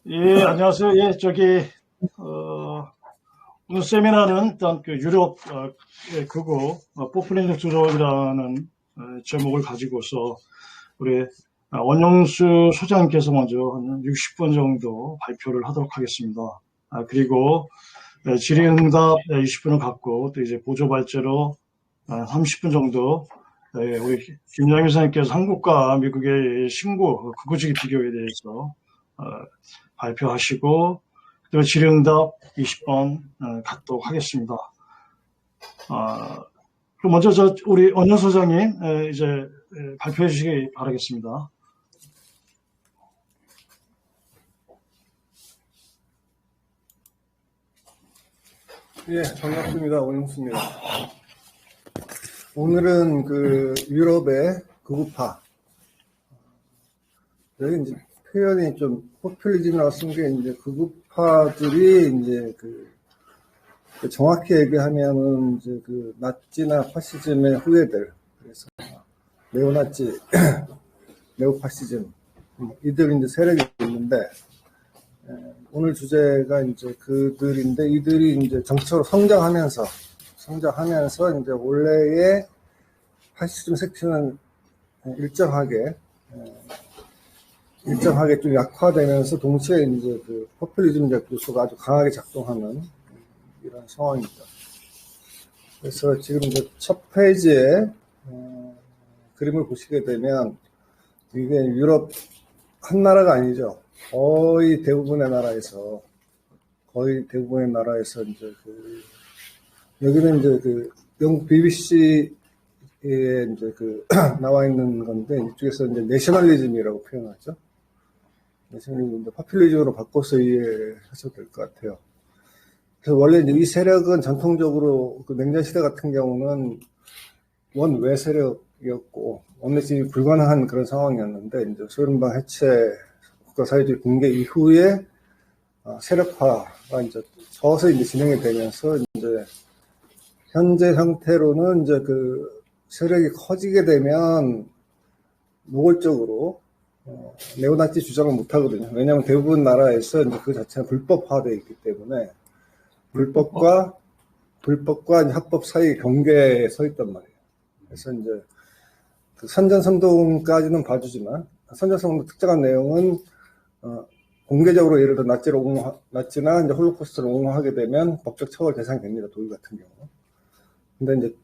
예, 안녕하세요. 예, 어, 오늘 세미나는 일단 그 유럽, 예, 극우, 포퓰리즘 조정이라는 제목을 가지고서 우리 원영수 소장님께서 먼저 한 60분 정도 발표를 하도록 하겠습니다. 그리고 질의응답 20분을 갖고 또 이제 보조발제로 30분 정도 우리 김장일 선생님께서 한국과 미국의 신고, 극우주의 비교에 대해서 발표하시고 또 질의응답 20번 갖도록 하겠습니다. 그럼 먼저 우리 원영 소장님 이제 발표해 주시기 바라겠습니다. 예, 반갑습니다. 원영수입니다. 오늘은 그 유럽의 극우파. 여기 이제 표현이 좀 포퓰리즘이라고 쓴 게 이제 극우파들이 이제 정확히 얘기하면은 이제 그 나치나 파시즘의 후예들. 그래서 네오나치, 네오파시즘. 이들 이제 세력이 있는데, 오늘 주제가 이제 그들인데, 이들이 이제 정치적으로 성장하면서 이제 원래의 파시즘 색채는 일정하게 좀 약화되면서 동시에 이제 그 포퓰리즘적 요소가 아주 강하게 작동하는 이런 상황입니다. 그래서 지금 이제 첫 페이지에 그림을 보시게 되면 이게 유럽 한 나라가 아니죠. 거의 대부분의 나라에서 이제 여기는 이제 영국 BBC에 이제 나와 있는 건데, 이쪽에서 이제 내셔널리즘이라고 표현하죠. 내셔널리즘인데 파퓰리즘으로 바꿔서 이해하셔도 될 것 같아요. 그래서 원래 이제 이 세력은 전통적으로 그 냉전 시대 같은 경우는 원외 세력이었고, 원내진이 불가능한 그런 상황이었는데, 이제 소련방 해체, 국가사회주의 붕괴 이후에 세력화가 이제 서서히 이제 진행이 되면서 이제 현재 형태로는 이제 그 세력이 커지게 되면 노골적으로 네오나치 주장을 못 하거든요. 왜냐하면 대부분 나라에서 이제 그 자체가 불법화되어 있기 때문에 불법과 이제 합법 사이 경계에 서 있단 말이에요. 그래서 이제 그 선전성동까지는 봐주지만 선전성동 특정한 내용은 공개적으로 예를 들어 나치나 이제 홀로코스트를 옹호하게 되면 법적 처벌 대상이 됩니다. 독일 같은 경우. 근데 이제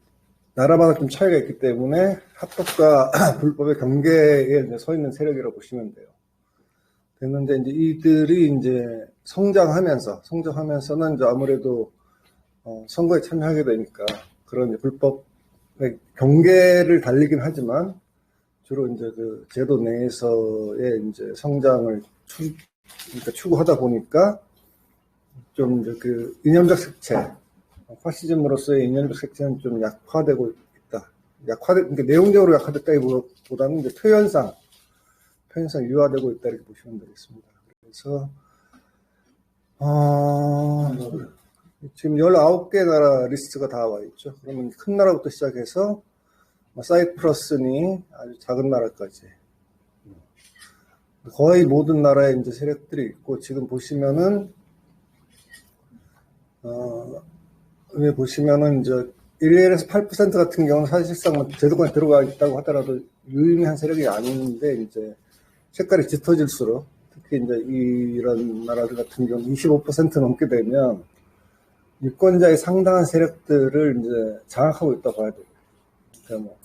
나라마다 좀 차이가 있기 때문에 합법과 불법의 경계에 이제 서 있는 세력이라고 보시면 돼요. 그런데 이제 이들이 이제 성장하면서는 이제 아무래도 선거에 참여하게 되니까 그런 이제 불법의 경계를 달리긴 하지만 주로 이제 그 제도 내에서의 이제 성장을 추구하다 보니까 좀 이제 그 이념적 색채, 파시즘으로서의 이념적 색채는 좀 약화되고 있다. 그러니까 내용적으로 약화됐다기보다는 이제 표현상 유화되고 있다 이렇게 보시면 되겠습니다. 그래서 지금 19개 나라 리스트가 다 와 있죠. 그러면 큰 나라부터 시작해서 사이프러스니 아주 작은 나라까지 거의 모든 나라에 이제 세력들이 있고, 지금 보시면은 여기 보시면은 이제 1에서 8% 같은 경우는 사실상 제도권에 들어가 있다고 하더라도 유의미한 세력이 아닌데, 이제 색깔이 짙어질수록 특히 이제 이런 나라들 같은 경우는 25% 넘게 되면 유권자의 상당한 세력들을 이제 장악하고 있다고 봐야 돼요. 그러니까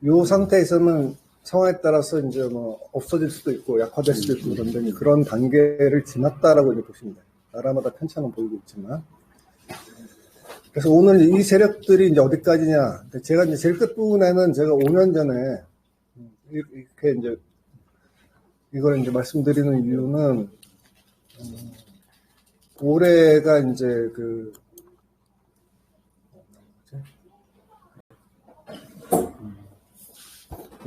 요 상태에서는 상황에 따라서 이제 없어질 수도 있고 약화될 수도 있고 그런데 그런 단계를 지났다라고 이제 보시면 돼요. 나라마다 편차는 보이고 있지만. 그래서 오늘 이 세력들이 이제 어디까지냐. 제가 이제 제일 끝부분에는 제가 5년 전에 이렇게 이제 이걸 이제 말씀드리는 이유는 올해가 이제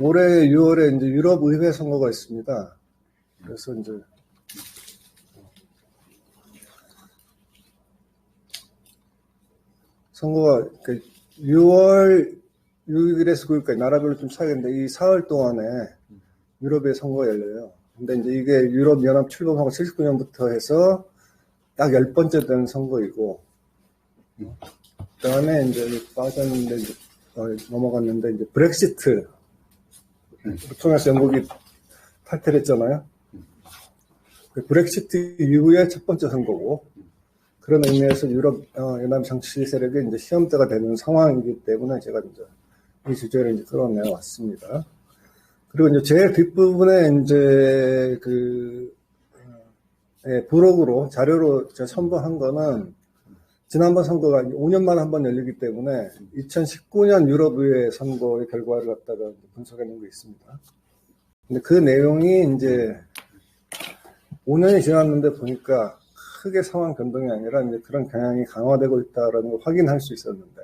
올해 6월에 이제 유럽 의회 선거가 있습니다. 그래서 이제 선거가 6월 6일에서 9일까지 나라별로 좀 차이가 있는데 이 사흘 동안에 유럽의 선거가 열려요. 근데 이제 이게 유럽연합 출범하고 79년부터 해서 딱 10번째 되는 선거이고, 그 다음에 이제 빠졌는데, 이제 넘어갔는데, 이제 브렉시트 통해서 영국이 탈퇴를 했잖아요. 그 브렉시트 이후에 첫 번째 선거고, 그런 의미에서 유럽 연합 정치 세력의 이제 시험대가 되는 상황이기 때문에 제가 이제 이 주제를 이제 끌어내 왔습니다. 그리고 이제 제일 뒷부분에 이제 부록으로 자료로 제가 첨부한 거는 지난번 선거가 5년 만에 한 번 열리기 때문에 2019년 유럽의회 선거의 결과를 갖다가 분석해 놓은 게 있습니다. 근데 그 내용이 이제 5년이 지났는데 보니까 크게 상황 변동이 아니라 이제 그런 경향이 강화되고 있다라는 걸 확인할 수 있었는데,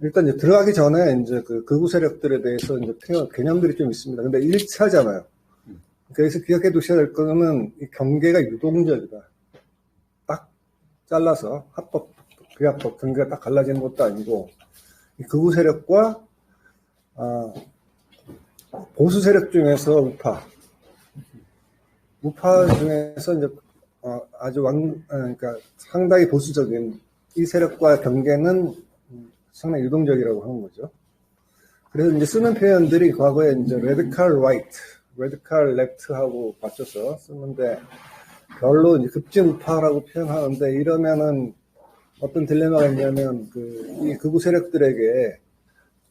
일단 이제 들어가기 전에 이제 그 극우 세력들에 대해서 이제 개념들이 좀 있습니다. 근데 1차잖아요. 그래서 기억해 두셔야 될 거는 이 경계가 유동적이다. 딱 잘라서 합법, 비합법 경계가 딱 갈라지는 것도 아니고, 이 극우 세력과 보수 세력 중에서 우파 중에서 이제 아주 그러니까 상당히 보수적인 이 세력과 경계는 상당히 유동적이라고 하는 거죠. 그래서 이제 쓰는 표현들이 과거에 이제 radical right, radical left하고 맞춰서 쓰는데 별로 이제 급진 우파라고 표현하는데, 이러면은 어떤 딜레마가 있냐면 이 극우 세력들에게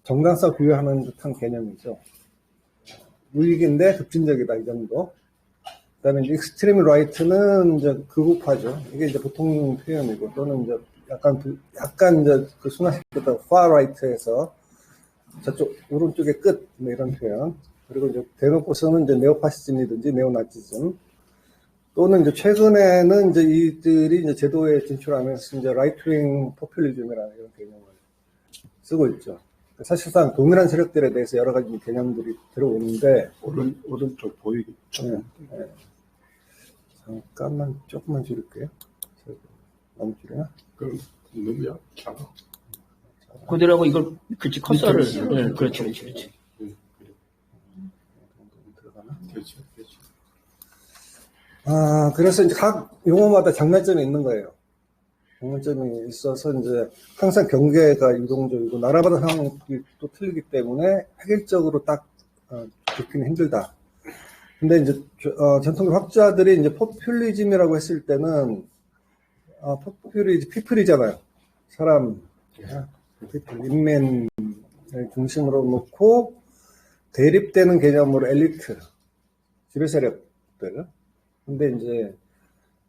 정당성 부여하는 듯한 개념이죠. 우익인데 급진적이다, 이 정도. 그 다음에 이제 익스트림 라이트는 이제 극우파죠. 이게 이제 보통 표현이고, 또는 이제 약간 이제 그 순화시켰다 far right에서 저쪽 오른쪽의 끝, 뭐 이런 표현. 그리고 이제 대놓고서는 이제 네오파시즘이든지 네오나치즘, 또는 이제 최근에는 이제 이들이 이제 제도에 진출하면서 이제 라이트윙 포퓰리즘이라는 이런 개념을 쓰고 있죠. 사실상 동일한 세력들에 대해서 여러 가지 개념들이 들어오는데, 오른쪽 보이겠죠? 네. 잠깐만 조금만 줄일게요. 너무 줄여나? 그럼 너무 작아. 그대로하고 이걸 그렇지 커서를 네, 그렇지. 들어가나? 그렇죠. 그래서 이제 각 용어마다 장단점이 있는 거예요. 장단점이 있어서 이제 항상 경계가 유동적이고 나라마다 상황이 또 틀리기 때문에 획일적으로 딱 듣기는 힘들다. 근데 이제 전통 학자들이 이제 포퓰리즘이라고 했을 때는 피플이잖아요. 사람, 인맨을 중심으로 놓고 대립되는 개념으로 엘리트, 지배 세력들. 근데 이제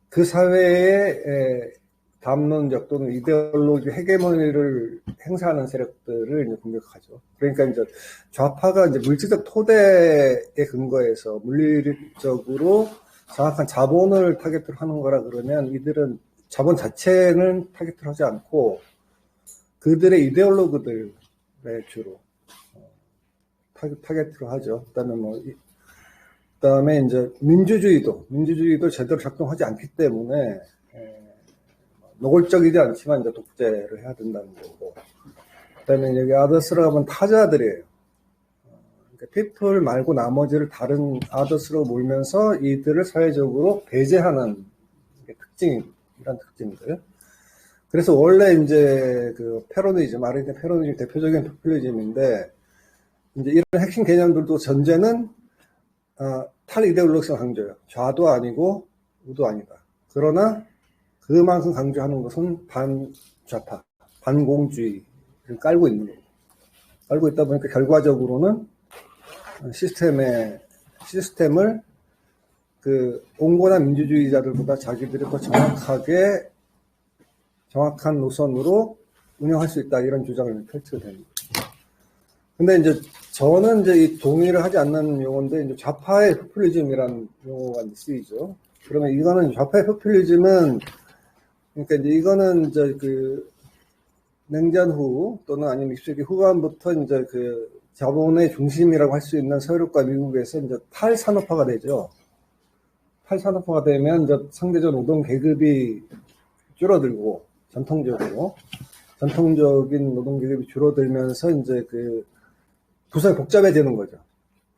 그 사회의 담론적 또는 이데올로기 헤게모니를 행사하는 세력들을 이제 공격하죠. 그러니까 이제 좌파가 이제 물질적 토대에 근거해서 물리적으로 정확한 자본을 타겟으로 하는 거라 그러면, 이들은 자본 자체는 타겟으로 하지 않고 그들의 이데올로그들에 주로 타겟으로 하죠. 그다음에 이제 민주주의도 제대로 작동하지 않기 때문에 노골적이지 않지만 이제 독재를 해야 된다는 거고, 그다음에 여기 아더스로 가면 타자들이에요. 그러니까 피플 말고 나머지를 다른 아더스로 몰면서 이들을 사회적으로 배제하는 이런 특징들. 그래서 원래 이제 그 페로니즘, 아르헨티나 페로니즘 대표적인 포퓰리즘인데, 이제 이런 핵심 개념들도 전제는 탈이데올로기성 강조예요. 좌도 아니고 우도 아니다. 그러나 그만큼 강조하는 것은 반좌파, 반공주의를 깔고 있는 거고, 깔고 있다 보니까 결과적으로는 시스템을 그 온건한 민주주의자들보다 자기들이 더 정확한 노선으로 운영할 수 있다, 이런 주장을 펼치게 됩니다. 근데 이제 저는 이제 이 동의를 하지 않는 용어인데, 이제 좌파의 포퓰리즘이라는 용어가 쓰이죠. 그러면 이거는 좌파의 포퓰리즘은, 그러니까 이제 이거는 이제 그 냉전 후 또는 아니면 20세기 후반부터 이제 그 자본의 중심이라고 할 수 있는 서유럽과 미국에서 이제 탈산업화가 되죠. 탈산업화가 되면 이제 상대적으로 노동 계급이 줄어들고, 전통적인 노동 계급이 줄어들면서 이제 그 구성이 복잡해지는 거죠.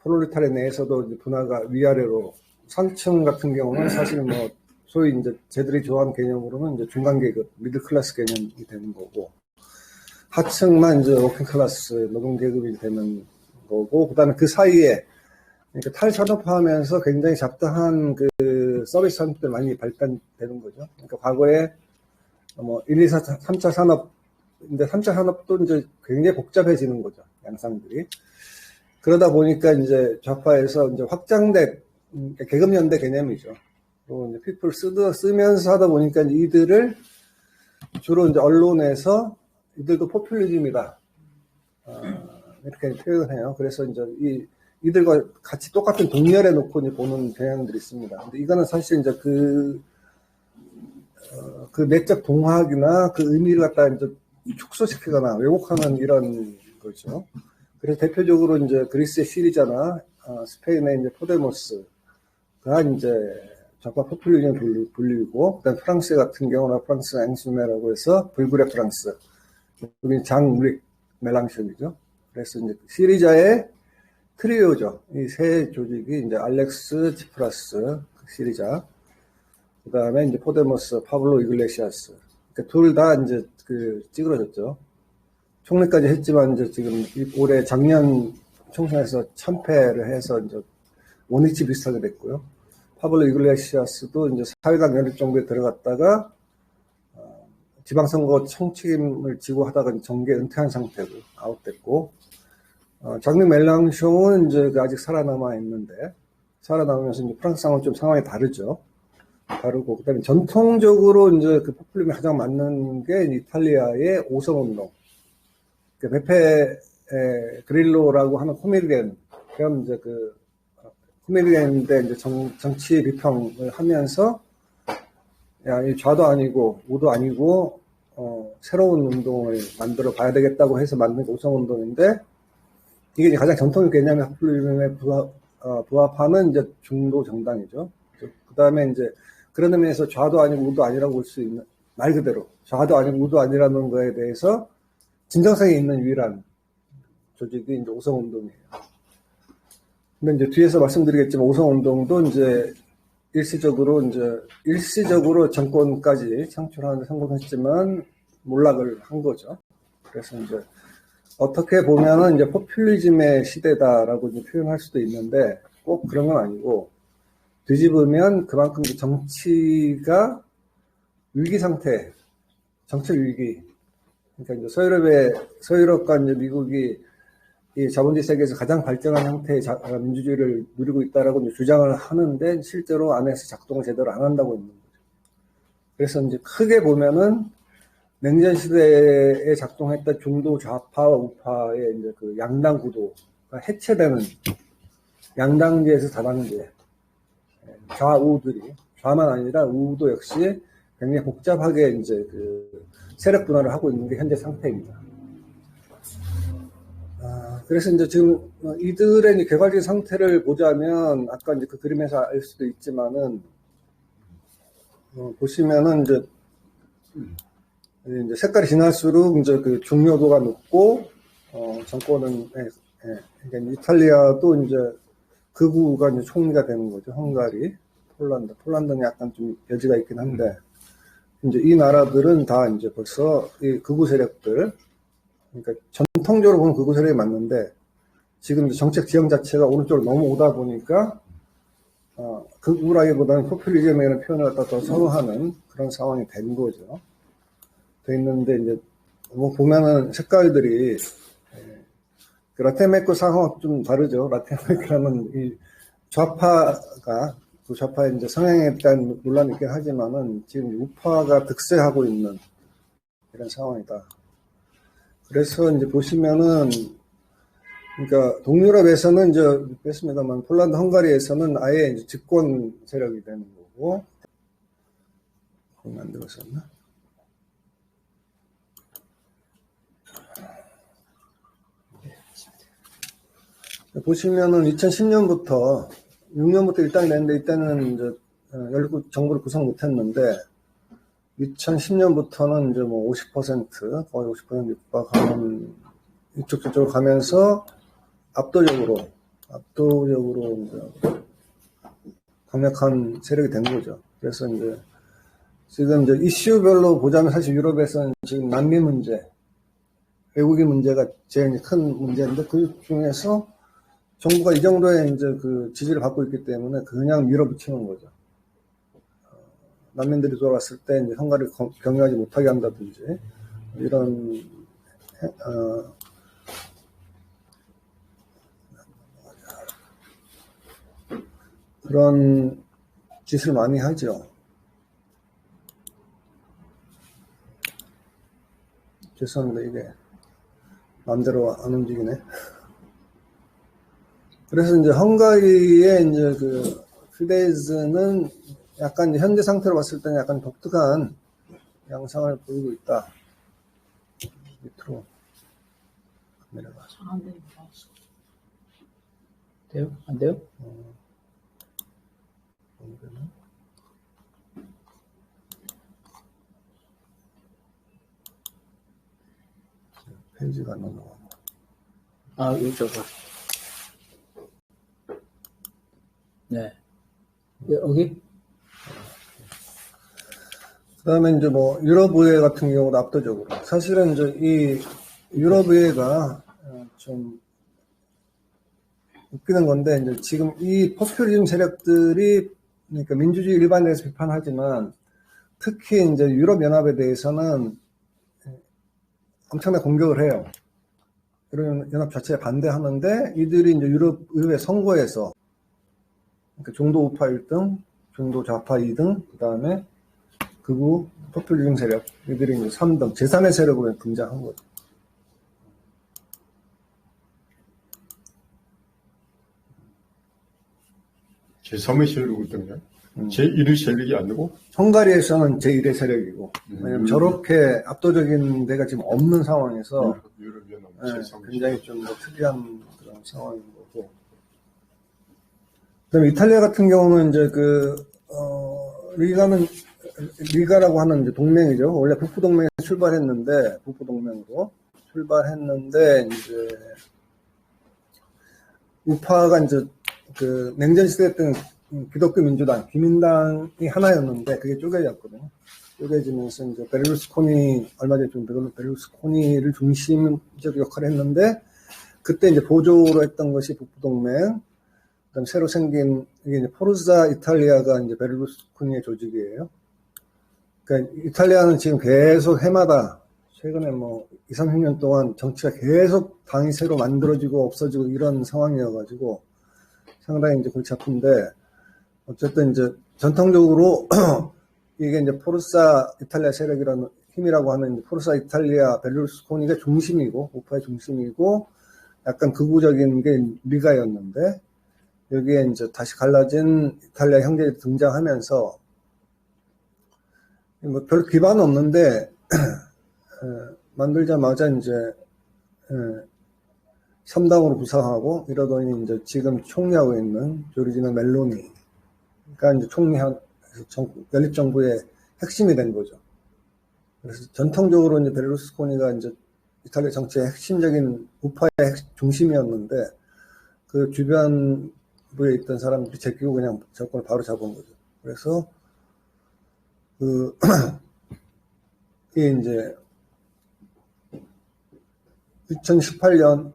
프롤레타리아 내에서도 이제 분화가 위아래로 상층 같은 경우는 사실 뭐 소위 이제 쟤들이 좋아하는 개념으로는 이제 중간 계급, 미들 클래스 개념이 되는 거고 하층만 이제 워킹 클래스, 노동 계급이 되는 거고 그다음에 그 사이에 그러니까 탈산업화하면서 굉장히 잡다한 그 서비스 산업들 많이 발달되는 거죠. 그러니까 과거에 뭐 1, 2, 4, 3차 산업인데 3차 산업도 이제 굉장히 복잡해지는 거죠. 양상들이. 그러다 보니까 이제 좌파에서 이제 확장된 계급연대 개념이죠. 또 이제 피플 쓰면서 하다 보니까 이들을 주로 이제 언론에서 이들도 포퓰리즘이다. 이렇게 표현을 해요. 그래서 이제 이들과 같이 똑같은 동렬에 놓고 이제 보는 경향들이 있습니다. 근데 이거는 사실 이제 그 내적 동화학이나 그 의미를 갖다 이제 축소시키거나 왜곡하는 이런 거죠. 그래서 대표적으로 이제 그리스의 시리자나 스페인의 이제 포데모스가 이제 좌파 포퓰리즘 불리고, 그다음 프랑스 같은 경우는 프랑스 앵수메라고 해서 불굴의 프랑스, 여기 장르릭 멜랑숑이죠. 그래서 이제 시리자의 트리오죠. 이 세 조직이 이제 알렉스 치프라스 시리자, 그 다음에 이제 포데모스 파블로 이글레시아스. 그러니까 둘 다 이제 찌그러졌죠. 총리까지 했지만 이제 지금 올해 작년 총선에서 참패를 해서 이제 원위치 비슷하게 됐고요. 파블로 이글레시아스도 이제 사회당 연립정부에 들어갔다가 지방선거 총책임을 지고 하다가 정계 은퇴한 상태고 아웃됐고, 장르 멜랑숑은 이제 아직 살아남아 있는데 살아남으면서 이제 프랑스랑은 좀 상황이 다르고, 그다음에 전통적으로 이제 그 포퓰리즘에 가장 맞는 게 이탈리아의 오성운동. 베페 그릴로라고 하는 코미디언, 그럼 이제 코미디언인데 이제 정치 비평을 하면서 야, 이 좌도 아니고 우도 아니고 새로운 운동을 만들어 봐야 되겠다고 해서 만든 게 오성운동인데, 이게 이제 가장 전통적 개념의 포퓰리즘에 부합하는 이제 중도 정당이죠. 그 다음에 이제 그런 의미에서 좌도 아니고 우도 아니라고 볼 수 있는, 말 그대로 좌도 아니고 우도 아니라는 거에 대해서 진정성이 있는 유일한 조직이 이제 오성운동이에요. 근데 이제 뒤에서 말씀드리겠지만 오성운동도 이제 일시적으로 정권까지 창출하는 데 성공했지만 몰락을 한 거죠. 그래서 이제 어떻게 보면은 이제 포퓰리즘의 시대다라고 이제 표현할 수도 있는데 꼭 그런 건 아니고, 뒤집으면 그만큼 정치가 위기 상태, 정책 위기. 그러니까 이제 서유럽과 이제 미국이 이 자본주의 세계에서 가장 발전한 형태의 민주주의를 누리고 있다라고 이제 주장을 하는데 실제로 안에서 작동을 제대로 안 한다고 있는 거죠. 그래서 이제 크게 보면은 냉전 시대에 작동했던 중도 좌파와 우파의 이제 그 양당 구도가 해체되는, 양당제에서 다당제, 좌우들이, 좌만 아니라 우도 역시 굉장히 복잡하게 이제 세력 분화를 하고 있는 게 현재 상태입니다. 그래서 이제 지금 이들의 이제 개괄적인 상태를 보자면 아까 이제 그 그림에서 알 수도 있지만은 보시면은 이제 색깔이 진할수록 이제 그 중요도가 높고 정권은 그러니까 이탈리아도 이제 극우가 이제 총리가 되는 거죠. 헝가리, 폴란드는 약간 좀 여지가 있긴 한데, 이제 이 나라들은 다 이제 벌써 이 극우 세력들, 그러니까 전통적으로 보면 극우 세력이 맞는데 지금 이제 정책 지형 자체가 오른쪽으로 넘어오다 보니까 극우라기보다는 포퓰리즘이라는 표현을 갖다 더 선호하는 그런 상황이 된 거죠. 돼 있는데 이제 뭐 보면은 색깔들이 그 라틴아메리카 상황과 좀 다르죠. 라틴아메리카는 이 좌파의 이제 성향에 대한 논란이 있긴 하지만은 지금 우파가 득세하고 있는 이런 상황이다. 그래서 이제 보시면은, 그러니까 동유럽에서는 이제 뺐습니다만 폴란드, 헝가리에서는 아예 이제 집권 세력이 되는 거고, 만들었었나? 보시면은 2010년부터 6년부터 일당이 됐는데 이때는 이제 연립 정부를 구성 못했는데 2010년부터는 이제 뭐 50% 거의 50% 육박하는 이쪽으로 가면서 압도적으로 압도적으로 이제 강력한 세력이 된 거죠. 그래서 이제 지금 이제 이슈별로 보자면 사실 유럽에서는 지금 난민 문제, 외국인 문제가 제일 큰 문제인데 그 중에서 정부가 이 정도의 이제 그 지지를 받고 있기 때문에 그냥 밀어붙이는 거죠. 난민들이 돌아왔을 때 이제 헝가리를 경유하지 못하게 한다든지 이런 그런 짓을 많이 하죠. 죄송합니다. 이게 마음대로 안 움직이네. 그래서 이제 헝가리의 이제 그 피데스는 약간 이제 현재 상태로 봤을 때는 약간 독특한 양상을 보이고 있다. 밑으로 내려가. 안 돼요. 돼요? 안 돼요? 페이지가 안 넘어가. 아, 이쪽으로. 네. 여기? 그 다음에 이제 뭐 유럽의회 같은 경우도 압도적으로. 사실은 이제 이 유럽의회가 좀 웃기는 건데, 이제 지금 이 포퓰리즘 세력들이, 그러니까 민주주의 일반에 대해서 비판하지만, 특히 이제 유럽연합에 대해서는 엄청나게 공격을 해요. 이런 연합 자체에 반대하는데, 이들이 이제 유럽의회 선거에서, 그러니까 중도 우파 1등, 중도 좌파 2등, 그 다음에 극우 포퓰리즘 세력, 이들이 이제 3등, 제3의 세력으로 등장한 거죠. 제3의 세력을 등장. 제1의 세력이 아니고 헝가리에서는 제1의 세력이고, 왜냐면 저렇게 압도적인 데가 지금 없는 상황에서 유럽연합 네, 제3의 굉장히 좀 특이한 그런 상황인 거고. 그다음에 이탈리아 같은 경우는 이제 리가라고 하는 이제 동맹이죠. 원래 북부 동맹에 출발했는데, 북부 동맹으로 출발했는데, 이제 우파가 이제 그 냉전 시대 때는 기독교 민주당, 기민당이 하나였는데 그게 쪼개졌거든요. 쪼개지면서 이제 베를루스코니, 얼마 전에 좀 베를루스코니를 중심적 역할을 했는데, 그때 이제 보조로 했던 것이 북부동맹, 그다음 새로 생긴, 이게 이제 포르자 이탈리아가 이제 베를루스코니의 조직이에요. 그러니까 이탈리아는 지금 계속 해마다, 최근에 뭐 2, 30년 동안 정치가 계속 당이 새로 만들어지고 없어지고 이런 상황이어가지고 상당히 이제 골치 아픈데, 어쨌든 이제 전통적으로 이게 이제 포르사 이탈리아 세력이라는 힘이라고 하는 이제 포르사 이탈리아 베를루스코니가 중심이고, 우파의 중심이고, 약간 극우적인 게 리가였는데, 여기에 이제 다시 갈라진 이탈리아 형제들이 등장하면서, 뭐 별 기반은 없는데, 만들자마자 이제, 3당으로 구성하고, 이러더니 이제 지금 총리하고 있는 조르지노 멜로니, 그러니까 이제 총리한 연립정부의 핵심이 된 거죠. 그래서 전통적으로 이제 베를루스코니가 이제 이탈리아 정치의 핵심적인 우파의 중심이었는데, 그 주변부에 있던 사람들이 제끼고 그냥 정권을 바로 잡은 거죠. 그래서 이게 이제 2018년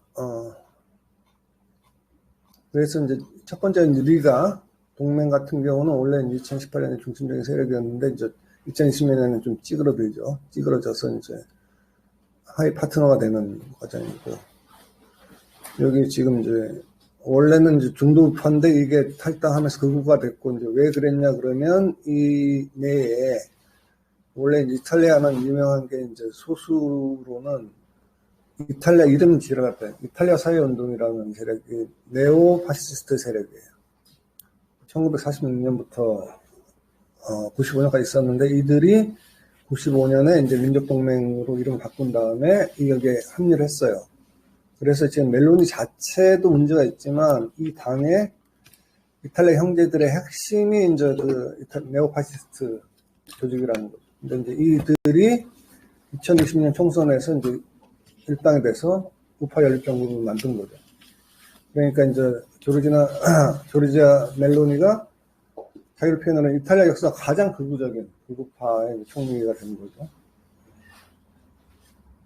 그래서 이제 첫 번째 이제 리가 동맹 같은 경우는 원래 2018년에 중심적인 세력이었는데, 이제 2020년에는 좀 찌그러들죠. 찌그러져서 이제 하위 파트너가 되는 과정이고, 여기 지금 이제 원래는 이제 중도 우파인데 이게 탈당하면서 극우가 됐고, 이제 왜 그랬냐 그러면 이 내에 원래 이탈리아는 유명한 게 이제 소수로는 이탈리아 이름 지어갔다. 이탈리아 사회운동이라는 세력이 네오 파시스트 세력이에요. 1946년부터 95년까지 있었는데, 이들이 95년에 이제 민족동맹으로 이름을 바꾼 다음에 여기에 합류를 했어요. 그래서 지금 멜로니 자체도 문제가 있지만, 이 당의 이탈리아 형제들의 핵심이 이제 그 네오파시스트 조직이라는 거죠. 근데 이제 이들이 2020년 총선에서 이제 일당이 돼서 우파 연립정부를 만든 거죠. 그러니까 이제 조르지아 멜로니가 자기를 표현하는 이탈리아 역사 가장 극우적인 극우파의 총리가 된 거죠.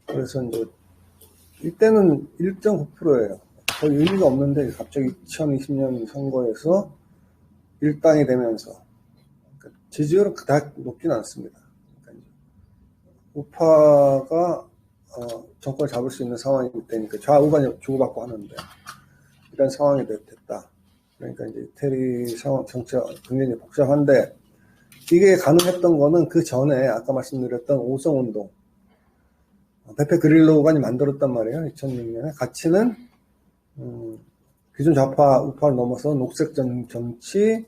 그래서 이제 이때는 1.9%예요. 거의 의미가 없는데 갑자기 2020년 선거에서 일당이 되면서 그러니까 지지율은 그닥 높진 않습니다. 그러니까 우파가 정권을 잡을 수 있는 상황이 되니까 좌우가 주고받고 하는데 이런 상황이 됐다. 그러니까 이제 이태리 상황 정치가 굉장히 복잡한데 이게 가능했던 거는 그 전에 아까 말씀드렸던 오성운동 베페 그릴로가 만들었단 말이에요. 2006년에 가치는 기존 좌파 우파를 넘어서 녹색 정치,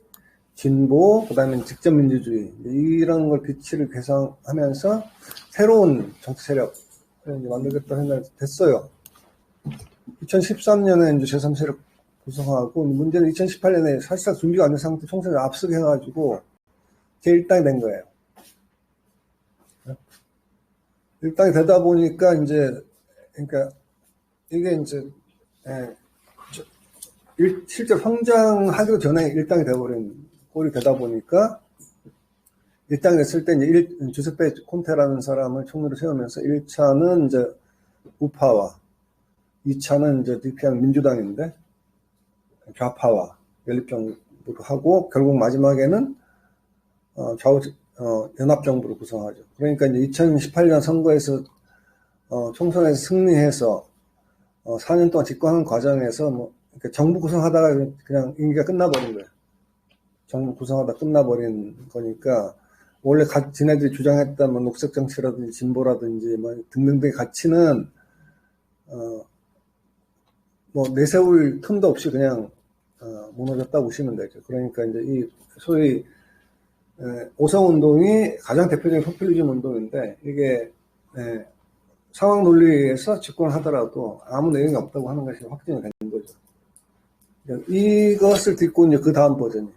진보, 그다음에 직접 민주주의 이런 걸 비치를 개성하면서 새로운 정치 세력을 만들겠다는 생각이 됐어요. 2013년에 이제 제3세력 구성하고 문제는 2018년에 사실상 준비가 안 된 상태 총선을 앞서게 해가지고 제1당이 된 거예요. 일당이 되다 보니까 이제 그러니까 이게 이제 실제 성장하기도 전에 일당이 돼버린 꼴이 되다 보니까 일당이 됐을 때 이제 주세페 콘테라는 사람을 총리로 세우면서 1차는 이제 우파와 2차는 이제 DP는 민주당인데 좌파와 연립정부로 하고 결국 마지막에는 좌우 연합정부를 구성하죠. 그러니까 이제 2018년 선거에서 총선에서 승리해서 4년 동안 집권하는 과정에서 뭐 정부 구성하다가 그냥 임기가 끝나버린 거예요. 정부 구성하다 끝나버린 거니까 원래 지네들이 주장했던 뭐 녹색 정치라든지 진보라든지 뭐 등등등의 가치는 뭐 내세울 틈도 없이 그냥 무너졌다고 보시면 되죠. 그러니까 이제 이 소위 오성운동이 가장 대표적인 포퓰리즘 운동인데 이게 상황 논리에서 집권을 하더라도 아무 내용이 없다고 하는 것이 확정이 된 거죠. 이것을 딛고 이제 그 다음 버전이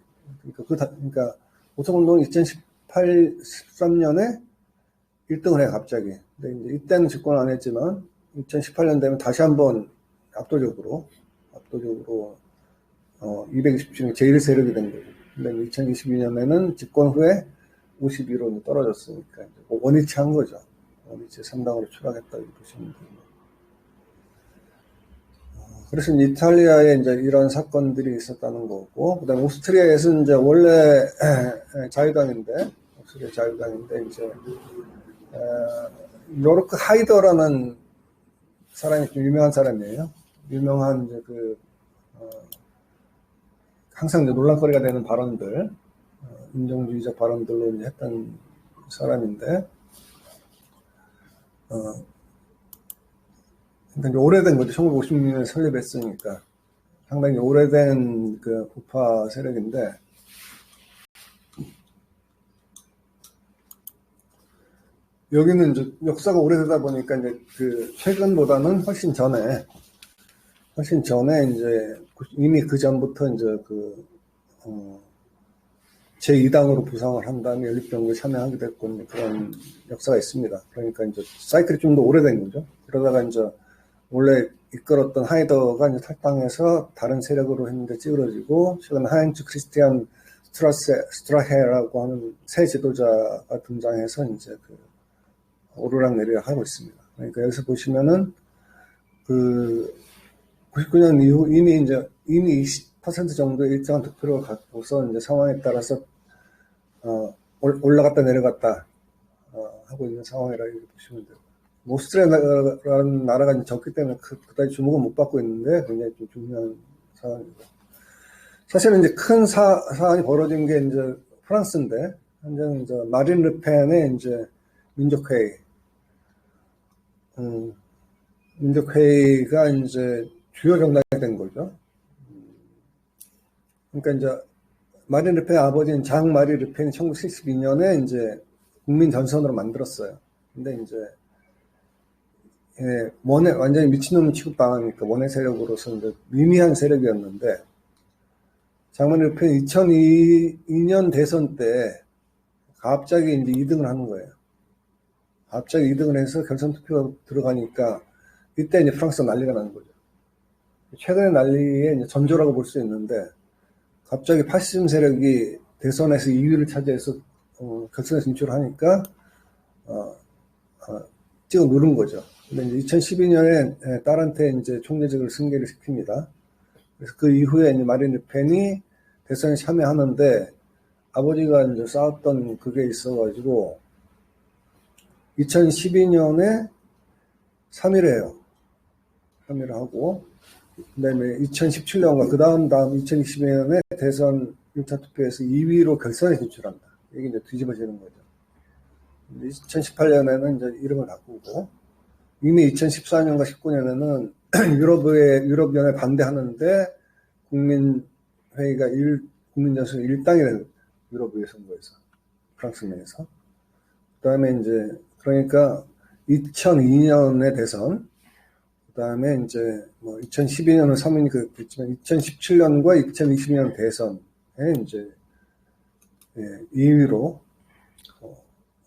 그러니까 오성운동이 2013년에 1등을 해 갑자기. 근데 이제 이때는 집권 안 했지만 2018년 되면 다시 한번 압도적으로 220중에 제일 세력이 된 거죠. 근데 2022년에는 집권 후에 52로 떨어졌으니까 원위치한 거죠. 원위치 3당으로 추락했다고 보시면 됩니다. 그래서 이탈리아에 이제 이런 사건들이 있었다는 거고, 그다음에 오스트리아에서 이제 원래 자유당인데 이제 요르크 하이더라는 사람이 좀 유명한 사람이에요. 유명한 이제 항상 이제 논란거리가 되는 발언들, 인종주의적 발언들로 이제 했던 사람인데, 그러니까 오래된 거죠. 1956년에 설립했으니까 상당히 오래된 그 우파 세력인데, 여기는 이제 역사가 오래되다 보니까 이제 최근보다는 훨씬 전에 이제 이미 그 전부터 이제 제2당으로 부상을 한 다음에 연립정부에 참여하게 됐고 그런 역사가 있습니다. 그러니까 이제 사이클이 좀 더 오래된 거죠. 그러다가 이제 원래 이끌었던 하이더가 이제 탈당해서 다른 세력으로 했는데 찌그러지고 최근 하인츠 크리스티안 스트라헤라고 하는 새 지도자가 등장해서 이제 오르락 내리락 하고 있습니다. 그러니까 여기서 보시면은 99년 이후 이미 20% 정도의 일정한 득표를 갖고서 이제 상황에 따라서 올라갔다 내려갔다 하고 있는 상황이라고 보시면 돼요. 오스트리아라는 나라가 이제 적기 때문에 그다지 주목은 못 받고 있는데 굉장히 좀 중요한 상황입니다. 사실은 이제 큰 사안이 벌어진 게 이제 프랑스인데 현재는 이제 마린 르펜의 이제 민족회의가 이제 주요 정당이 된 거죠. 그러니까 이제 마린 르펜의 아버지인 장 마리 르펜이 1972년에 이제 국민 전선으로 만들었어요. 근데 이제 완전히 미친놈 취급당하니까 원외 세력으로서 이제 미미한 세력이었는데 장 마리 르펜이 2002년 대선 때 갑자기 이제 2등을 하는 거예요. 갑자기 2등을 해서 결선 투표가 들어가니까 이때 이제 프랑스가 난리가 난 거죠. 최근의 난리의 이제 전조라고 볼 수 있는데, 갑자기 파시즘 세력이 대선에서 2위를 차지해서 결선에 진출하니까 찍어 누른 거죠. 근데 이제 2012년에 딸한테 이제 총리직을 승계를 시킵니다. 그래서 그 이후에 이제 마린 르펜이 대선에 참여하는데, 아버지가 이제 쌓았던 그게 있어가지고 2012년에 3위를 해요. 3위를 하고, 그다음에 2017년과 그 다음 2022년에 대선 1차 투표에서 2위로 결선에 진출한다. 이게 이제 뒤집어지는 거죠. 2018년에는 이제 이름을 바꾸고, 이미 2014년과 19년에는 유럽연에 반대하는데 국민회의가 국민전선 일당이 된 유럽의 선거에서, 프랑스 내에서. 그 다음에 이제, 그러니까 2002년의 대선, 그 다음에 이제 뭐 2012년은 3위니 그랬지만 2017년과 2022년 대선에 이제 2위로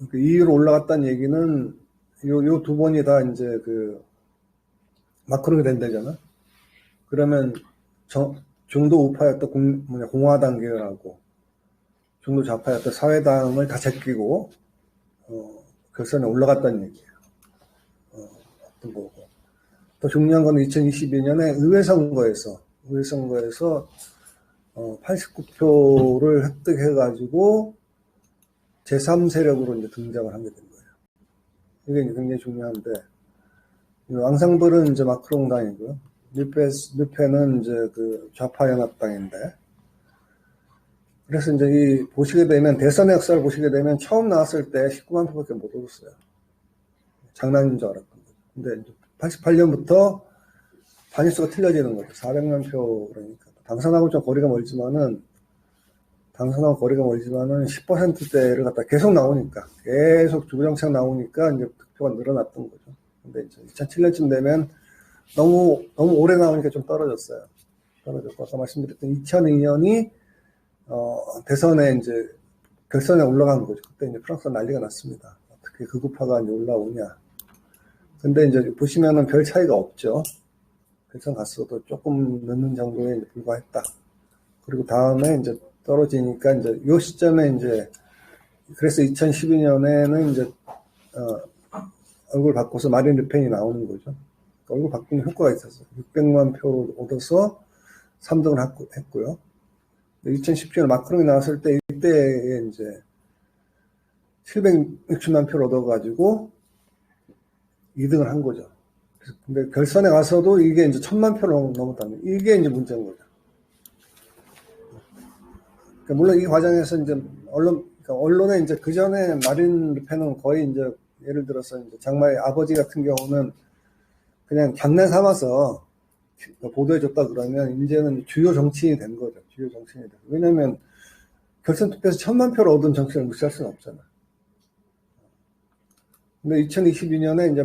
2위로 올라갔다는 얘기는 요 두 번이 다 이제 그 마크롱이 된다잖아. 그러면 중도 우파였던 공화당 계열하고 중도 좌파였던 사회당을 다 제끼고 결선에 올라갔다는 얘기예요. 어떤 거고. 또 중요한 건 2022년에 의회선거에서 89표를 획득해가지고 제3세력으로 이제 등장을 하게 된 거예요. 이게 굉장히 중요한데, 앙상블은 이제 마크롱 당이고요. 르펜은 이제 그 좌파 연합당인데, 그래서 이제 보시게 되면, 대선의 역사를 보시게 되면 처음 나왔을 때 19만 표밖에 못 얻었어요. 장난인 줄 알았던 거죠. 근데 이제 88년부터 단위수가 틀려지는 거죠. 400만 표, 그러니까. 당선하고 좀 거리가 멀지만은 10%대를 갖다 계속 나오니까, 계속 주구장창 나오니까 이제 득표가 늘어났던 거죠. 근데 이제 2007년쯤 되면 너무 오래 나오니까 좀 떨어졌어요. 떨어졌고, 아까 말씀드렸던 2002년이, 대선에 이제 결선에 올라간 거죠. 그때 이제 프랑스가 난리가 났습니다. 어떻게 극우파가 이제 올라오냐. 근데 이제 보시면은 별 차이가 없죠. 결선 갔어도 조금 늦는 정도에 이제 불과했다. 그리고 다음에 이제 떨어지니까 이제 요 시점에 이제 그래서 2012년에는 이제 얼굴 바꿔서 마린 르펜이 나오는 거죠. 얼굴 바꾸는 효과가 있었어요. 600만 표를 얻어서 3등을 했고요. 2017년 마크롱이 나왔을 때 이때에 이제 760만 표를 얻어가지고 2등을 한 거죠. 근데 결선에 가서도 이게 이제 1000만 표를 넘었다는, 이게 이제 문제인 거죠. 그러니까 물론 이 과정에서 이제 언론에 이제 그 전에 마린 르펜은 거의 이제 예를 들어서 이제 장마의 아버지 같은 경우는 그냥 장난 삼아서 보도해줬다 그러면 이제는 주요 정치인이 된 거죠. 주요 정치인이 된. 왜냐면 결선 투표에서 1000만 표를 얻은 정치인을 무시할 수는 없잖아. 근데 2022년에 이제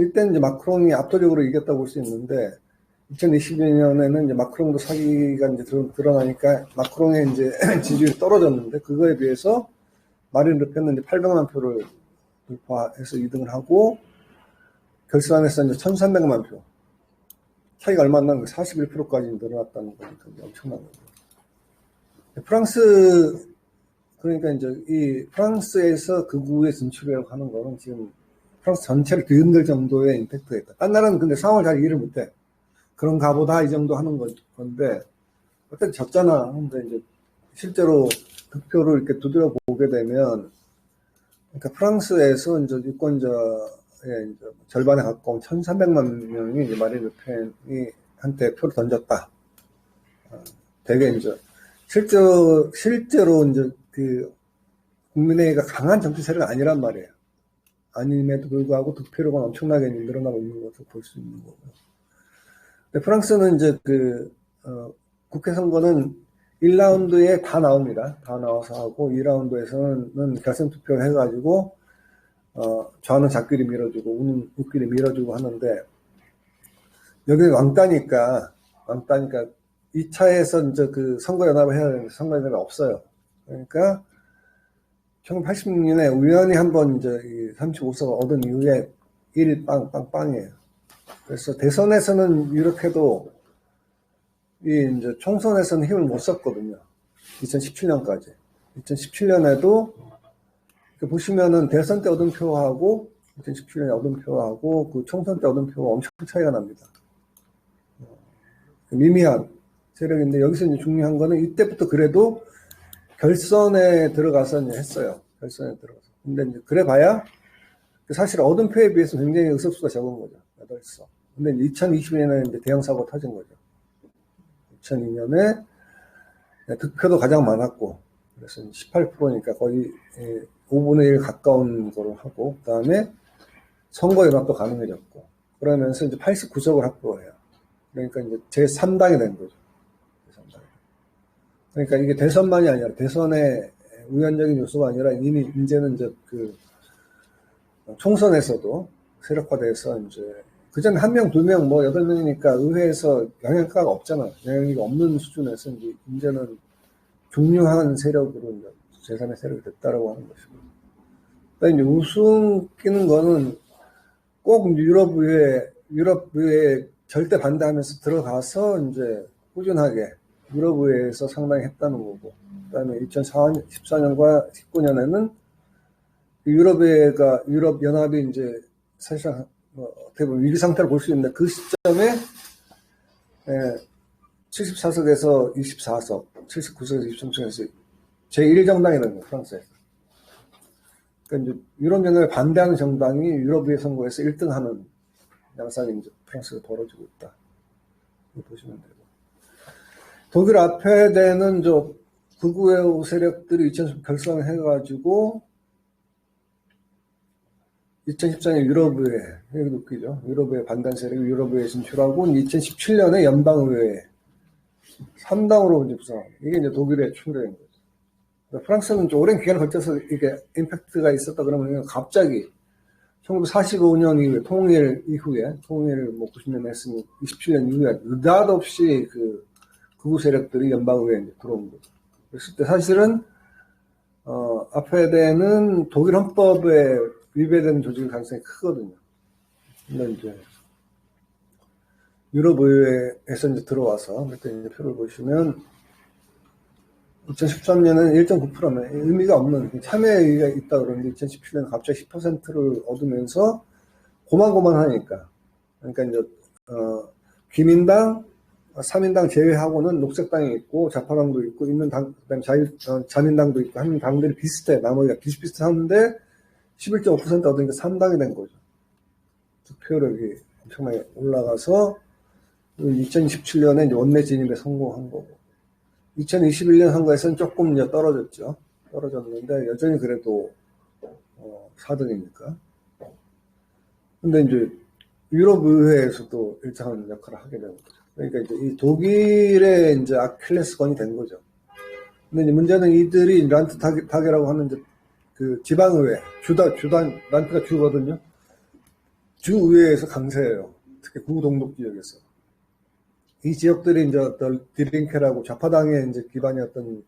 이때는 이제 마크롱이 압도적으로 이겼다고 볼 수 있는데 2022년에는 이제 마크롱도 사기가 이제 드러나니까 마크롱의 이제 지지율이 떨어졌는데 그거에 비해서 마린 르펜은 이제 800만 표를 돌파해서 2등을 하고 결선에서 이제 1300만 표. 차이가 얼마 안 나는 거 41%까지 늘어났다는 거니까 엄청난 거죠. 그러니까 이제 이 프랑스에서 극우에 진출하려고 하는 거는 지금 프랑스 전체를 뒤흔들 정도의 임팩트가 있다. 딴 나라는 근데 상황을 잘 이해를 못해. 그런가 보다 이 정도 하는 건데, 어쨌든 졌잖아. 근데 이제 실제로 득표를 이렇게 두드려 보게 되면, 그러니까 프랑스에서 이제 유권자의 이제 절반에 가까운 1300만 명이 이제 마린 르펜이 한테 표를 던졌다. 되게 이제 실제로 이제 그 국민회의가 강한 정치 세력은 아니란 말이에요. 아님에도 불구하고 득표력은 엄청나게 늘어나고 있는 것을 볼 수 있는 거고요. 근데 프랑스는 이제 국회 선거는 1라운드에 다 나옵니다. 다 나와서 하고 2라운드에서는 결선 투표를 해가지고 좌는 좌끼리 밀어주고 우는 우끼리 밀어주고 하는데 여기는 왕따니까 2차에서 이제 그 선거연합을 해야 되는데 선거연합이 없어요. 그러니까 1986년에 우연히 한번 이제 35석을 얻은 이후에 1일 빵이에요. 그래서 대선에서는 이렇게도 이 이제 총선에서는 힘을 못 썼거든요. 2017년까지. 2017년에도 보시면은 대선 때 얻은 표하고 2017년에 얻은 표하고 그 총선 때 얻은 표가 엄청 차이가 납니다. 미미한 세력인데 여기서 이제 중요한 거는 이때부터 그래도 결선에 들어가서 이제 했어요. 결선에 들어가서. 근데 이제 그래봐야 사실 얻은 표에 비해서 굉장히 의석수가 적은 거죠. 8석. 근데 2020년에 이제 대형 사고 터진 거죠. 2002년에 득표도 가장 많았고, 그래서 18%니까 거의 5분의 1 가까운 거로 하고, 그 다음에 선거 연합도 가능해졌고, 그러면서 이제 89석을 확보해요. 그러니까 이제 제3당이 된 거죠. 제3당. 그러니까 이게 대선만이 아니라 대선의 우연적인 요소가 아니라 이미 이제는 이제 그 총선에서도 세력화돼서 이제 그전에 1명, 2명, 뭐 8명이니까 의회에서 영향가가 없잖아. 영향이 없는 수준에서 이제는 중요한 세력으로 이제 제3의 세력이 됐다라고 하는 것이고. 그러니까 이제 우승 끼는 거는 꼭 유럽의회 절대 반대하면서 들어가서 이제 꾸준하게 유럽의회에서 상당히 했다는 거고. 그 다음에 2014년과 19년에는 유럽연합이 이제 사실상 어떻게 보면 위기 상태를 볼 수 있는데 그 시점에 74석에서 24석, 79석에서 23석에서 제1정당이 된 거예요, 프랑스에서. 그러니까 이제 유럽연합에 반대하는 정당이 유럽의회 선거에서 1등하는 양상이 이제 프랑스에서 벌어지고 있다. 보시면 되고. 독일 앞에 되는 극우의 세력들이 2010 결성해가지고 2014년 유럽의회, 여기 웃기죠. 유럽의회 반단 세력이 유럽의회에 진출하고 2017년에 연방의회 3당으로 이제 구성합니다. 이게 이제 독일의 충돌인 거죠. 그러니까 프랑스는 좀 오랜 기간을 거쳐서 이게 임팩트가 있었다 그러면 갑자기 1945년 이후에 통일 이후에 통일을 90년 했으니 27년 이후에 느닷없이 그 극우 세력들이 연방의회에 이제 들어온 거죠. 그랬을 때 사실은 앞에 되는 독일 헌법에 위배되는 조직일 가능성이 크거든요. 근데 이제 유럽의회에서 이제 들어와서 그때 이제 표를 보시면 2013년은 1.9%면 의미가 없는 참여의가 있다 그러는데 2017년에 갑자기 10%를 얻으면서 고만고만하니까 그러니까 이제 기민당, 3인당 제외하고는 녹색당이 있고 좌파당도 있고 있는 당, 그다음에 자민당도 있고 하는 당들이 비슷해. 나머지가 비슷비슷한데 11.5% 얻으니까 3당이 된 거죠. 득표력이 엄청나게 올라가서 2017년에 이제 원내 진입에 성공한 거고 2021년 선거에서는 조금 이제 떨어졌죠. 떨어졌는데 여전히 그래도 4등이니까. 근데 이제 유럽의회에서도 일정한 역할을 하게 되는 거죠. 그러니까 이제 이 독일의 이제 아킬레스건이 된 거죠. 근데 이제 문제는 이들이 란트타게라고 하는 이제 그 지방의회, 란트가 주거든요. 주의회에서 강세예요. 특히 구동독 지역에서. 이 지역들이 이제 어떤 디링케라고 좌파당의 이제 기반이었던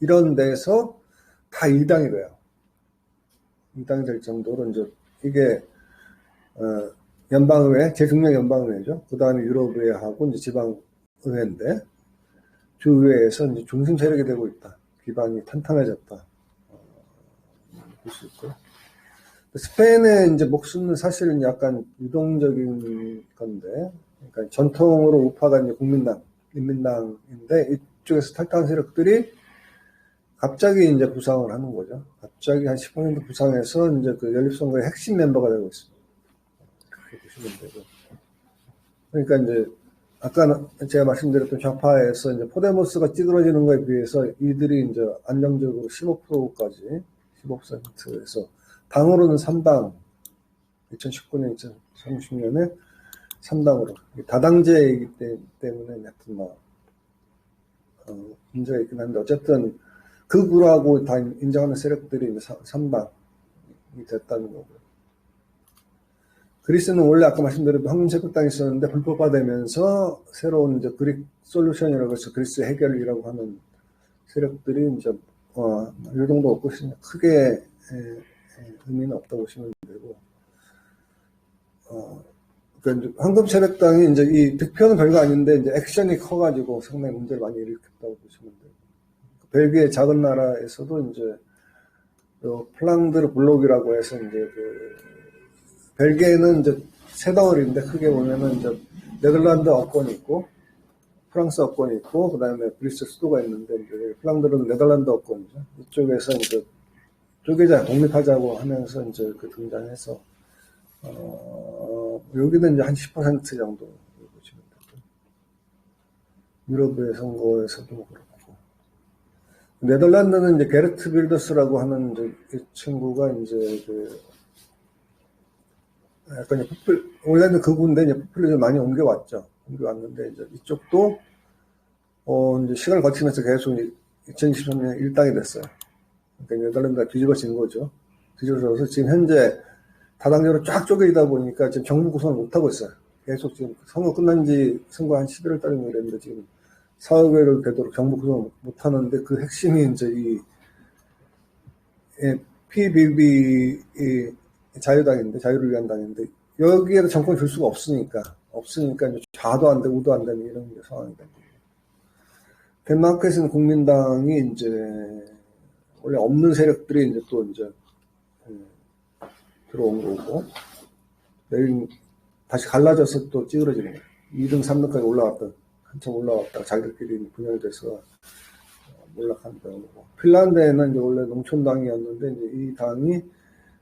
이런 데서 다 2당이 돼요. 2당이 될 정도로 이제 이게, 연방의회, 제중량 연방의회죠. 그 다음에 유럽의회하고 이제 지방의회인데, 주의회에서 이제 중심 세력이 되고 있다. 기반이 탄탄해졌다. 볼 수 있고요. 스페인의 이제 목숨은 사실은 약간 유동적인 건데, 그러니까 전통으로 우파가 이제 국민당, 인민당인데, 이쪽에서 탈당한 세력들이 갑자기 이제 부상을 하는 거죠. 갑자기 한 10% 부상해서 이제 그 연립선거의 핵심 멤버가 되고 있습니다. 그렇게 보시면 되고. 그러니까 이제, 아까 제가 말씀드렸던 좌파에서 이제 포데모스가 찌그러지는 거에 비해서 이들이 이제 안정적으로 15%까지, 15%에서 당으로는 3당, 2019년, 2030년에 3당으로. 다당제이기 때문에 하여튼 문제가 있긴 한데, 어쨌든 극우라고 다 인정하는 세력들이 이제 3당이 됐다는 거고요. 그리스는 원래 아까 말씀드렸던 황금세력당이 있었는데 불법화되면서 새로운 이제 그릭 솔루션이라고 해서 그리스 해결이라고 하는 세력들이 이제 요동도 없고 크게 의미는 없다고 보시면 되고 그러니까 황금세력당이 이제 이 득표는 별거 아닌데 이제 액션이 커가지고 상당히 문제를 많이 일으켰다고 보시면 돼요. 벨기에 작은 나라에서도 이제 플랑드르 블록이라고 해서 이제 벨기에는 이제 세 덩어리인데 크게 보면은 이제 네덜란드 어권이 있고 프랑스 어권이 있고 그다음에 브뤼셀 수도가 있는데 이제 플랑드르는 네덜란드 어권이죠. 이쪽에서 이제 쪼개자 독립하자고 하면서 이제 등장해서 여기는 이제 한 10% 정도 보시면 되고 유럽의 선거에서도 그렇고 네덜란드는 이제 게르트 빌더스라고 하는 이제 이 친구가 이제 약간 원래는 그분인데 이제 포퓰리즘 많이 옮겨왔죠. 옮겨왔는데 이제 이쪽도 이제 시간을 거치면서 계속 2023년에 일당이 됐어요. 그러니까 네덜란드가 뒤집어진 거죠. 뒤집어져서 지금 현재 다당제로 쫙 쪼개지다 보니까 지금 정부 구성을 못하고 있어요. 계속 지금 선거 끝난 지 선거 한 11월 달인가 그랬는데 지금 사흘을 되도록 정부 구성을 못하는데 그 핵심이 이제 이 PBB 자유당인데 자유를 위한 당인데 여기에도 정권 줄 수가 없으니까 이제 좌도 안 되고 우도 안 되는 이런 상황이 된 거예요. 덴마크에서는 국민당이 이제 원래 없는 세력들이 이제 또 이제 들어온 거고 내일 다시 갈라져서 또 찌그러지는 거예요. 2등, 3등까지 올라왔던 한참 올라왔다가 자기들끼리 분열돼서 몰락한 거고 핀란드에는 이제 원래 농촌당이었는데 이제 이 당이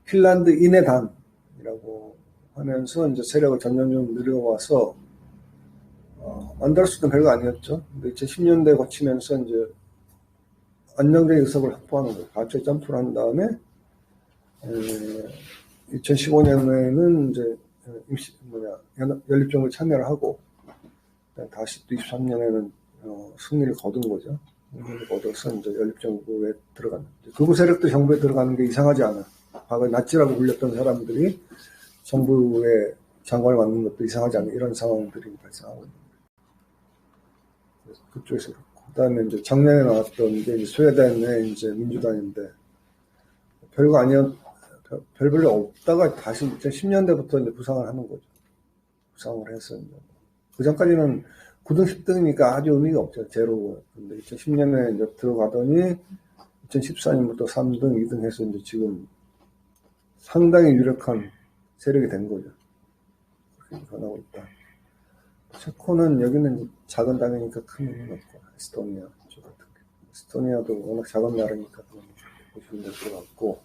핀란드인의 당이라고 하면서 이제 세력을 점점 늘려와서 만들 수 있는 별거 아니었죠. 근데 2010년대에 거치면서 이제 안정적인 의석을 확보하는 거예요. 갑자기 점프를 한 다음에 2015년에는 이제 연립정부에 참여를 하고 다시 또 23년에는 승리를 거둔 거죠. 승리를 거둬서 이제 연립정부에 들어가는. 극우 세력도 정부에 들어가는 게 이상하지 않아. 과거에 나치라고 불렸던 사람들이 정부에 장관을 맡는 것도 이상하지 않은 이런 상황들이 발생하고 있는 거예요. 그쪽에서 그렇고. 그 다음에 이제 작년에 나왔던 게 이제 스웨덴의 이제 민주당인데 별거 별로 없다가 다시 2010년대부터 이제 부상을 하는 거죠. 부상을 해서 이제. 그 전까지는 9등, 10등이니까 아주 의미가 없죠. 제로고. 근데 2010년에 이제 들어가더니 2014년부터 3등, 2등 해서 이제 지금 상당히 유력한 세력이 된 거죠. 그렇게 변하고 있다. 체코는 여기는 작은 당이니까 큰 의미는 없고, 에스토니아 쪽 같은 게. 에스토니아도 워낙 작은 나라니까 보시면 될 것 같고.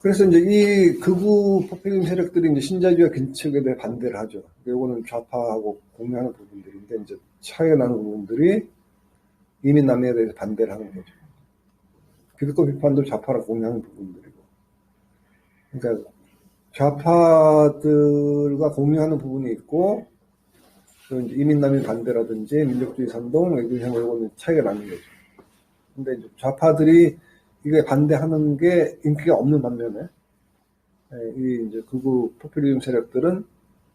그래서 이제 이 극우 포퓰리즘 세력들이 이제 신자유주의 긴축에 대해 반대를 하죠. 요거는 좌파하고 공유하는 부분들인데, 이제 차이가 나는 부분들이 이민 난민에 대해서 반대를 하는 거죠. 기득권 비판도 좌파랑 공유하는 부분들이고. 그러니까 좌파들과 공유하는 부분이 있고, 또 이제 이민 난민 반대라든지 민족주의 선동, 외교형 요거는 차이가 나는 거죠. 근데 이제 좌파들이 이게 반대하는 게 인기가 없는 반면에, 이 이제 극우 포퓰리즘 세력들은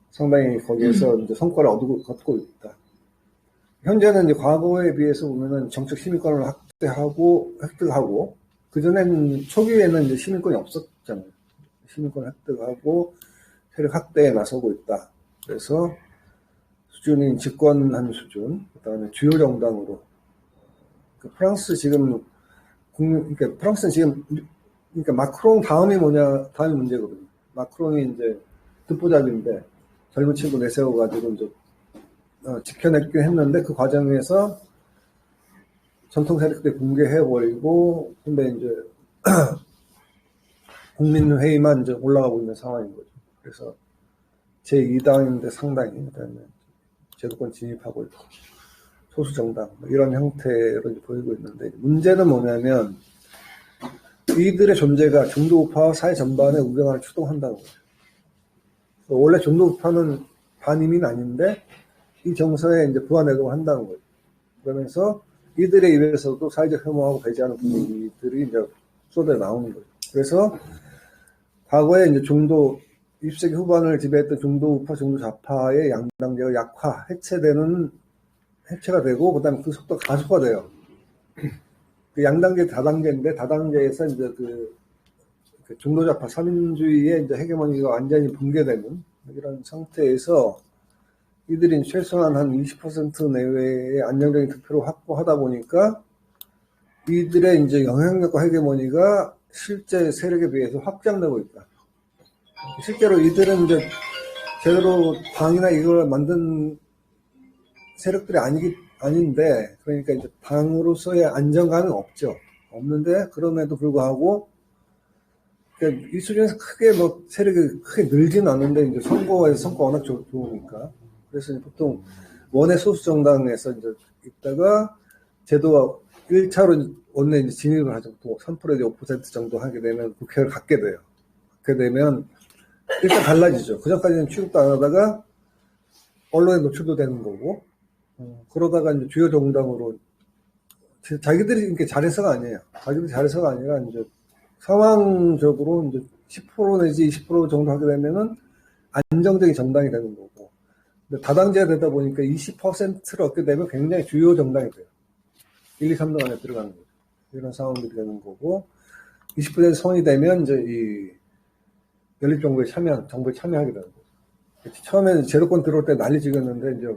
상당히 거기에서 이제 성과를 얻고 있다. 현재는 이제 과거에 비해서 보면은 정책 시민권을 획득하고, 그전에는 초기에는 이제 시민권이 없었잖아요. 시민권을 획득하고 세력 확대에 나서고 있다. 그래서 수준이 집권하는 수준, 그 다음에 주요 정당으로. 프랑스 지금 그러니까 프랑스는 지금, 그러니까 마크롱 다음이 문제거든요. 마크롱이 이제 듣보잡인데 젊은 친구 내세워가지고 이제 지켜냈긴 했는데 그 과정에서 전통 세력들이 붕괴해버리고, 근데 이제 국민회의만 이제 올라가고 있는 상황인 거죠. 그래서 제2당인데 상당히, 그다음에 제도권 진입하고 있고, 소수정당, 이런 형태로 이제 보이고 있는데, 문제는 뭐냐면, 이들의 존재가 중도우파와 사회 전반의 우경화를 추동한다는 거죠. 원래 중도우파는 반이민 아닌데, 이 정서에 이제 부화내동을 한다는 거죠. 그러면서 이들의 입에서도 사회적 혐오하고 배제하는 분위기들이 이제 쏟아 나오는 거죠. 그래서 과거에 이제 20세기 후반을 지배했던 중도우파, 중도좌파의 양당제가 해체가 되고, 그 다음에 그 속도가 가속화돼요. 그 양당제, 다당제인데, 다당제에서 이제 그 중도좌파, 사민주의의 이제 헤게모니가 완전히 붕괴되는 이런 상태에서 이들이 최소한 한 20% 내외의 안정적인 득표를 확보하다 보니까 이들의 이제 영향력과 헤게모니가 실제 세력에 비해서 확장되고 있다. 실제로 이들은 이제 제대로 당이나 이걸 만든 세력들이 아닌데, 그러니까 이제 당으로서의 안정감은 없죠. 없는데, 그럼에도 불구하고, 그러니까 이 수준에서 크게 뭐 세력이 크게 늘지는 않는데, 이제 선거에서 성과가 워낙 좋으니까. 그래서 이제 보통 원외 소수 정당에서 이제 있다가 제도가 1차로 원내 이제 진입을 하죠. 또 3%에서 5% 정도 하게 되면 국회를 갖게 돼요. 그렇게 되면 일단 달라지죠. 그전까지는 취급도 안 하다가 언론에 노출도 되는 거고, 그러다가 이제 주요 정당으로 자기들이 이렇게 잘해서가 아니에요. 자기들이 잘해서가 아니라 이제 상황적으로 이제 10% 내지 20% 정도 하게 되면은 안정적인 정당이 되는 거고, 근데 다당제가 되다 보니까 20%를 얻게 되면 굉장히 주요 정당이 돼요. 1, 2, 3등 안에 들어가는 거죠. 이런 상황들이 되는 거고, 20% 선이 되면 이제 이 연립정부에 정부에 참여하게 되는 거죠. 처음에는 제도권 들어올 때 난리 찍었는데, 이제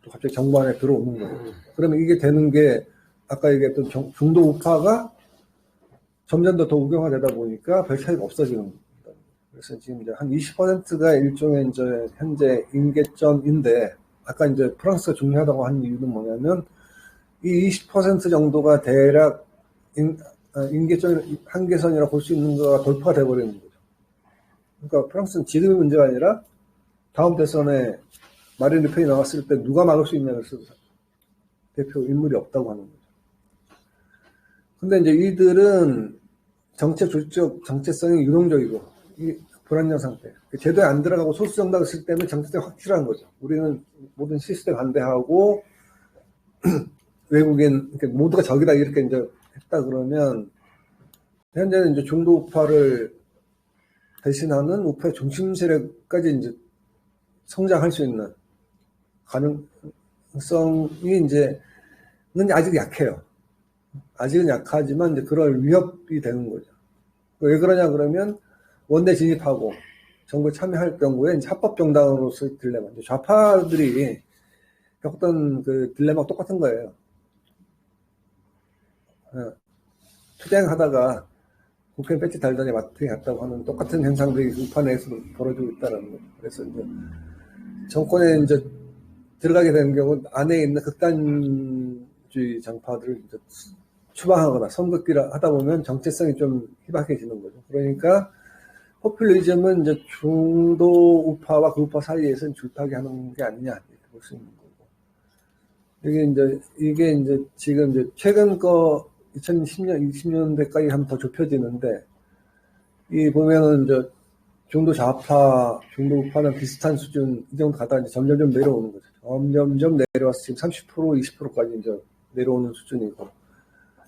또 갑자기 정부 안에 들어오는 거예요. 그러면 이게 되는 게, 아까 얘기했던 중도 우파가 점점 더 우경화되다 보니까 별 차이가 없어지는 겁니다. 그래서 지금 이제 한 20%가 일종의 이제 현재 임계점인데, 아까 이제 프랑스가 중요하다고 한 이유는 뭐냐면, 이 20% 정도가 대략 임계점 한계선이라고 볼 수 있는 거가 돌파가 돼버리는 거죠. 그러니까 프랑스는 지금의 문제가 아니라 다음 대선에 마린 르펜이 나왔을 때 누가 막을 수 있냐고 해서 대표 인물이 없다고 하는 거죠. 근데 이제 이들은 정체성이 유동적이고 이 불안정 상태. 제도에 안 들어가고 소수 정당을 쓸 때는 정체성이 확실한 거죠. 우리는 모든 시스템 반대하고 외국인 모두가 적이다 이렇게 이제 했다 그러면 현재는 이제 중도 우파를 대신하는 우파의 중심 세력까지 이제 성장할 수 있는 가능성이 이제는 아직 약해요. 아직은 약하지만 이제 그럴 위협이 되는 거죠. 왜 그러냐 그러면 원내 진입하고 정부에 참여할 경우에 이제 합법 정당으로서의 딜레마. 좌파들이 겪던 그 딜레마가 똑같은 거예요. 투쟁하다가 국회 배지 달더니 마트에 갔다고 하는 똑같은 현상들이 우파 내에서도 벌어지고 있다는 거죠. 그래서 이제 정권에 이제 들어가게 되는 경우 안에 있는 극단주의 정파들을 이제 추방하거나 선긋기를 하다 보면 정체성이 좀 희박해지는 거죠. 그러니까 포퓰리즘은 이제 중도 우파와 그 우파 사이에서는 줄타기 하는 게 아니냐 이렇게 볼 수 있는 거고. 이게 이제 지금 이제 최근 거 2010년, 20년대까지 하면 더 좁혀지는데, 이 보면은 이제 중도 좌파, 중도 우파는 비슷한 수준, 이 정도 가다가 이제 점점 내려오는 거죠. 점점 내려와서 지금 30%, 20%까지 이제 내려오는 수준이고,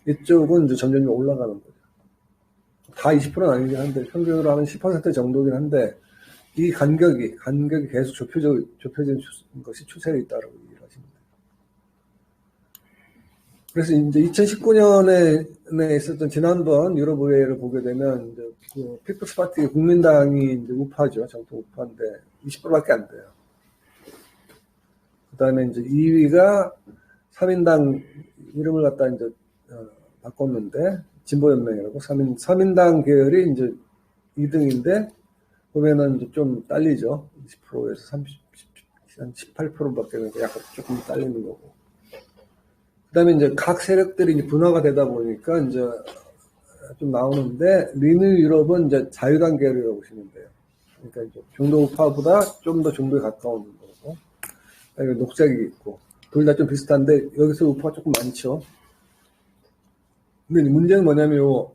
이쪽은 이제 점점 올라가는 거죠. 다 20%는 아니긴 한데, 평균으로 하면 10% 정도긴 한데, 이 간격이 계속 좁혀지는 것이 추세에 있다라고 얘기를 하십니다. 그래서 이제 2019년에 있었던 지난번 유럽의회를 보게 되면 이제 그 피플스 파티 국민당이 이제 우파죠. 정통 우파인데 20%밖에 안 돼요. 그다음에 이제 2위가 3인당 이름을 갖다 이제 바꿨는데 진보연맹이라고 3인당 계열이 이제 2등인데 보면은 이제 좀 딸리죠. 20%에서 18%밖에 되니까 약간 조금 딸리는 거고. 그다음에 이제 각 세력들이 이제 분화가 되다 보니까 이제 좀 나오는데 리뉴 유럽은 이제 자유당 계열이라고 보시면 돼요. 그러니까 이제 중도 우파보다 좀 더 중도에 가까운 거고, 녹색이 있고 둘 다 좀 비슷한데 여기서 우파가 조금 많죠. 근데 문제는 뭐냐면 요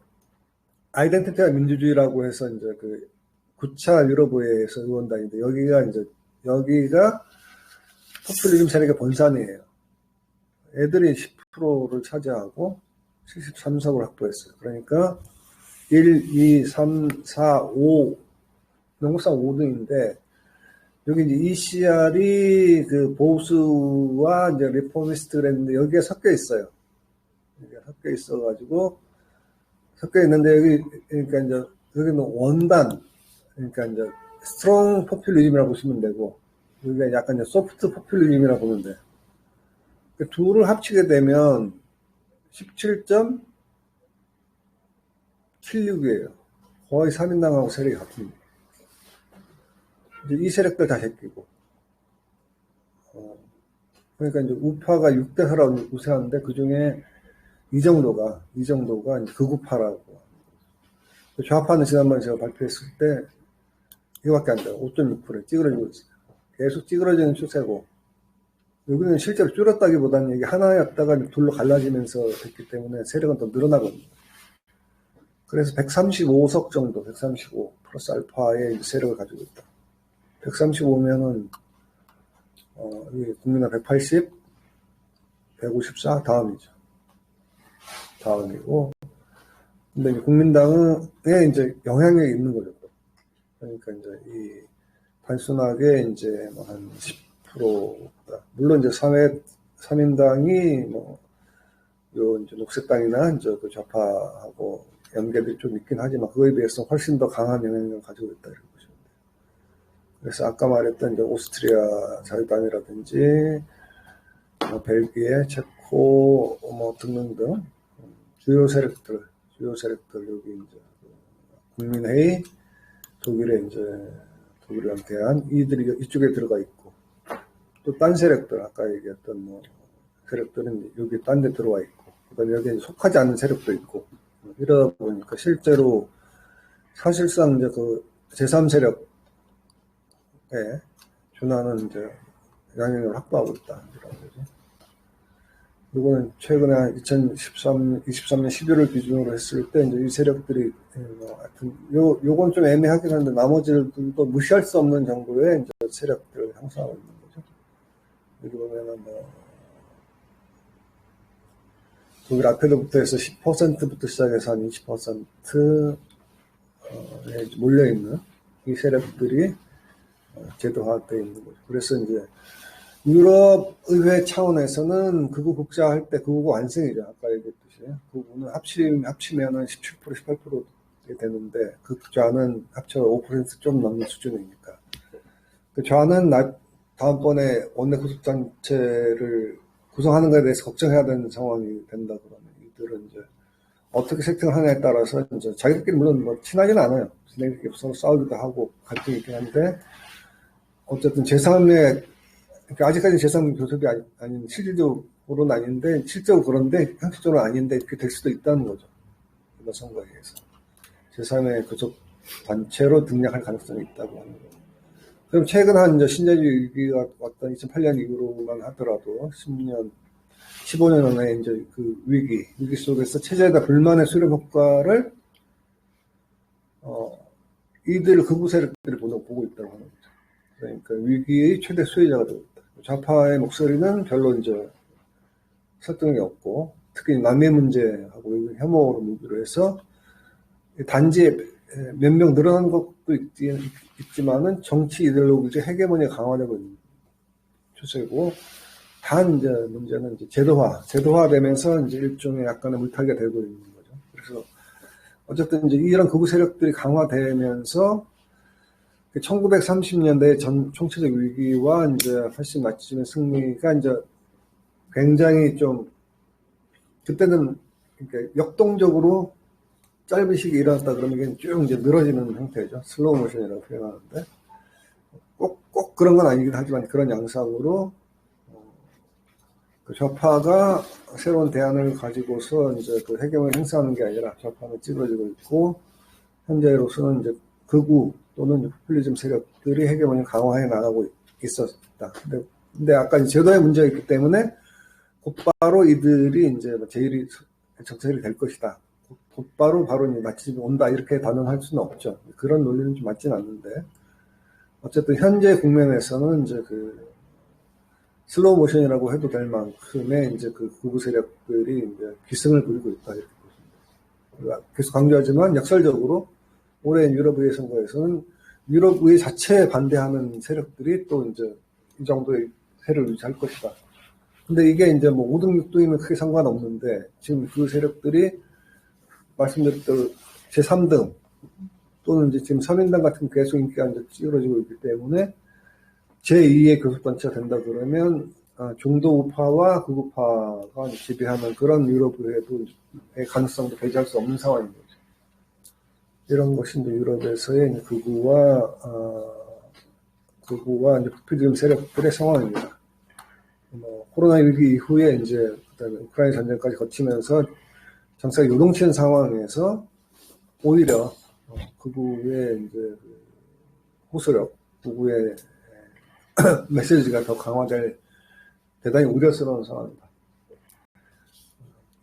아이덴티티와 민주주의라고 해서 이제 그 9차 유럽의회에서 의원당인데 여기가 포퓰리즘 세력의 본산이에요. 애들이 10%를 차지하고 73석을 확보했어요. 그러니까 1, 2, 3, 4, 5, 영국상 5등인데 여기 이제 ECR이 그 보수와 이제 리포미스트 그랬는데 여기에 섞여 있어요. 섞여 있는데 여기 그러니까 이제 여기는 원단 그러니까 이제 스트롱 포퓰리즘이라고 보시면 되고, 여기가 약간 이제 소프트 포퓰리즘이라고 보면 돼. 그 둘을 합치게 되면 17.76이에요. 거의 3인당하고 세력이 같습니다. 이제 이 세력들 다 제끼고. 그러니까 이제 우파가 6대4로 우세하는데 그 중에 이 정도가 이제 극우파라고. 좌파는 지난번에 제가 발표했을 때 이거밖에 안 돼요. 5.6%에 찌그러지고 있어요. 계속 찌그러지는 추세고, 여기는 실제로 줄었다기보다는 이게 하나였다가 둘로 갈라지면서 됐기 때문에 세력은 더 늘어나거든요. 그래서 135석 정도, 135 플러스 알파의 세력을 가지고 있다. 135면은 국민당 180, 154 다음이고, 근데 이제 국민당에 이제 영향력이 있는 거죠. 그러니까 이제 이 단순하게 이제 뭐 한 10%다. 물론 이제 3인당이 뭐 요 이제 녹색당이나 이제 그 좌파하고 연계들이 좀 있긴 하지만 그거에 비해서 훨씬 더 강한 영향력을 가지고 있다 이렇게 보시면 돼요. 그래서 아까 말했던 이제 오스트리아 자유당이라든지 뭐 벨기에, 체코 뭐 등등등 주요 세력들 여기 이제 국민회의, 독일의 이제 독일을 연대한 이들이 이쪽에 들어가 있고, 또 딴 세력들 아까 얘기했던 뭐 세력들은 여기 딴 데 들어와 있고, 그다음에 여기에 속하지 않는 세력도 있고, 이러다 보니까 실제로 사실상 이제 그 제3세력에 준하는 이제 영향력을 확보하고 있다 이런 거죠. 이거는 최근에 23년 11월 기준으로 했을 때 이제 이 세력들이 뭐 하여튼 요건 좀 애매하긴 한데 나머지들도 무시할 수 없는 정도의 이제 세력들을 형성하고 있는 거죠. 여기 보면은 뭐 독일 앞에부터 해서 10%부터 시작해서 한 20%에 몰려 있는 이 세력들이 제도화되어 있는 거죠. 그래서 이제 유럽 의회 차원에서는 극우 국자할 때 극우가 완성이죠. 아까 얘기했듯이. 극우는 합치면은 17%, 18% 되는데, 극좌는 합쳐 5% 좀 넘는 수준이니까. 그 좌는 다음번에 원내 구성단체를 구성하는 것에 대해서 걱정해야 되는 상황이 된다 그러면 이들은 이제 어떻게 세팅을 하냐에 따라서 이제 자기들끼리 물론 뭐 친하지는 않아요. 지네들끼리 서로 싸우기도 하고 갈등이 있긴 한데, 어쨌든 제3의 그러니까 아직까지 제3 교섭이 아닌 실질적으로는 아닌데 실제로 그런데 형식적으로는 아닌데 이렇게 될 수도 있다는 거죠. 이번 선거에 의해서 제3의 교섭 단체로 등장할 가능성이 있다고 하는 거죠. 그럼 최근 한 이제 신자유주의 위기가 왔던 2008년 이후로만 하더라도 10년, 15년 안에 이제 그 위기 속에서 체제에다 불만의 수렴 효과를 이들 극우 세력들이 보고 있다고 하는 거죠. 그러니까 위기의 최대 수혜자가 되고 있다. 좌파의 목소리는 별로 이제 설득력이 없고, 특히 남의 문제하고 혐오로 무기로 해서 단지 몇 명 늘어난 것도 있지만은 정치 이데올로기적 헤게모니 강화되고 있는 추세고, 단 이제 문제는 이제 제도화되면서 이제 일종의 약간의 물타기가 되고 있는 거죠. 그래서 어쨌든 이제 이런 극우 세력들이 강화되면서 1930년대 전 총체적 위기와 이제 훨씬 나치즘의 승리가 이제 굉장히 좀 그때는 그러니까 역동적으로 짧은 시기에 일어났다 그러면 이게 쭉 이제 늘어지는 형태죠. 슬로우 모션이라고 표현하는데 꼭 그런 건 아니긴 하지만 그런 양상으로 그 좌파가 새로운 대안을 가지고서 이제 그 해경을 행사하는 게 아니라 좌파는 찌그러지고 있고, 현재로서는 이제 극우 또는 포퓰리즘 세력들이 해경을 강화해 나가고 있었다. 근데 아까 제도의 문제가 있기 때문에 곧바로 이들이 이제 제일이 적절히 될 것이다. 곧바로 바로 나치즘이 온다 이렇게 단언할 수는 없죠. 그런 논리는 좀 맞지는 않는데, 어쨌든 현재 국면에서는 이제 그 슬로우 모션이라고 해도 될 만큼의 이제 그 극우 세력들이 이제 기승을 부리고 있다 이렇게 보십니다. 계속 강조하지만 역설적으로 올해 유럽의회 선거에서는 유럽의회 자체에 반대하는 세력들이 또 이제 이 정도의 세를 유지할 것이다. 근데 이게 이제 뭐 5등, 6등이면 크게 상관없는데 지금 그 세력들이 말씀드렸던 제3등 또는 이제 지금 선인당 같은 계속 인기가 이제 찌그러지고 있기 때문에 제2의 교섭단체가 된다 그러면 중도 우파와 극우파가 지배하는 그런 유럽의회의 가능성도 배제할 수 없는 상황인 거죠. 이런 것이 이제 유럽에서의 이제 극우와 이제 포퓰리즘 세력들의 상황입니다. 코로나19 이후에 이제 그다음에 우크라이나 전쟁까지 거치면서 정치가 요동치는 상황에서 오히려 극우의 이제 호소력, 극우의 메시지가 더 강화될 대단히 우려스러운 상황입니다.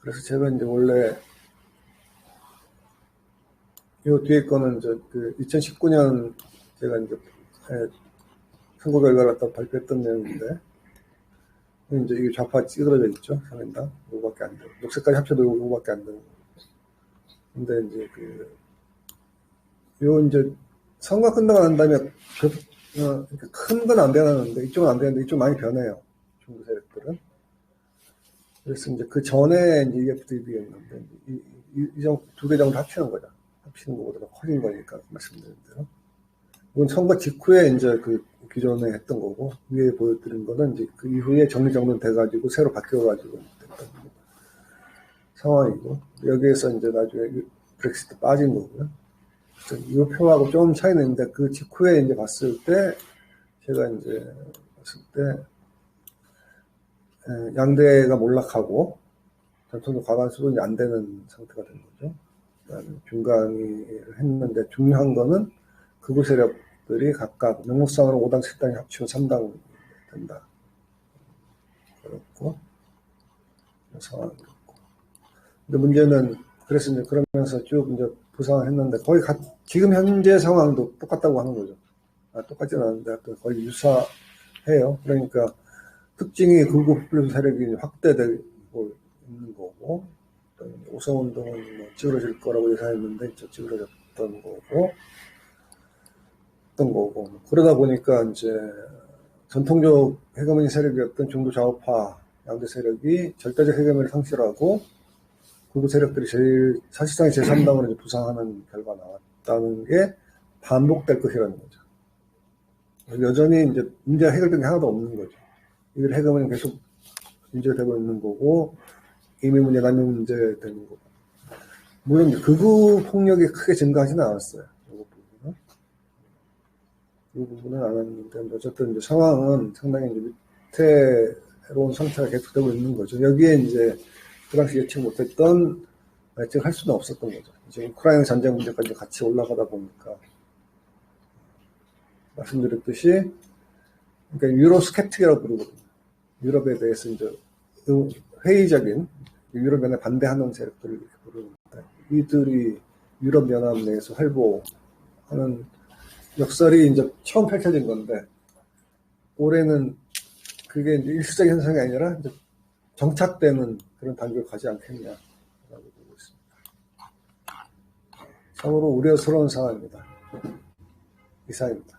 그래서 제가 이제 원래 이 뒤에 거는 이제 그 2019년 제가 이제 선거 결과를 갖다 발표했던 내용인데 이제 이게 좌파 찌그러져 있죠. 선인당 요거밖에 안 되고 녹색까지 합쳐도 요거밖에 안 되는 거고. 근데 이제 이제 선거 끝나고 난 다음에 큰 건 안 변하는데 이쪽은 안 변하는데 이쪽 많이 변해요. 중도 세력들은. 그래서 이제 그 전에 이제 EFDB였는데 이 두 개 정도 합치는 거죠. 합치는 것보다 더 커진 거니까 말씀드린 대로. 이건 선거 직후에 이제 그 기존에 했던 거고 위에 보여드린 거는 이제 그 이후에 정리정돈 돼가지고 새로 바뀌어가지고 됐던 상황이고 여기에서 이제 나중에 브렉시트 빠진 거고요. 이 표하고 좀 차이는 있는데 그 직후에 이제 봤을 때 제가 이제 봤을 때 양대가 몰락하고 전통적 과반수도 이제 안 되는 상태가 된 거죠. 중간을 했는데 중요한 거는 극우 세력들이 각각 명목상으로 5당, 7당이 합치고 3당 된다. 그렇고 상황이었고. 근데 문제는 그래서 이제 그러면서 쭉 이제 부상을 했는데 거의 지금 현재 상황도 똑같다고 하는 거죠. 똑같지는 않은데 거의 유사해요. 그러니까 특징이 극우 포퓰리즘 세력이 확대되고 있는 거고 오성운동은 뭐 찌그러질 거라고 예상했는데 찌그러졌던 거고 그러다 보니까 이제 전통적 헤게모니 세력이었던 중도 좌우파 양대 세력이 절대적 헤게모니를 상실하고 극우 세력들이 사실상의 제3당으로 부상하는 결과가 나왔다는 게 반복될 것이라는 거죠. 여전히 이제 문제가 해결된 게 하나도 없는 거죠. 이걸 헤게모니 계속 문제되고 있는 거고 이미 문제, 난민 문제 되는 거고. 물론 극우 폭력이 크게 증가하지는 않았어요. 이 부분은 안 했는데 어쨌든 이제 상황은 상당히 이제 위태로운 상태가 계속되고 있는 거죠. 여기에 이제 그 당시 예측 못했던 예측할 수는 없었던 거죠. 이제 우크라이나 전쟁 문제까지 같이 올라가다 보니까 말씀드렸듯이 그러니까 유로 스캡틱이라고 부르거든요. 유럽에 대해서 이제 회의적인 유럽연합 반대하는 세력들을 이렇게 부르는데 이들이 유럽연합 내에서 활보하는 역설이 이제 처음 펼쳐진 건데 올해는 그게 이제 일시적인 현상이 아니라 이제 정착되는 그런 단계를 가지 않겠냐라고 보고 있습니다. 참으로 우려스러운 상황입니다. 이상입니다.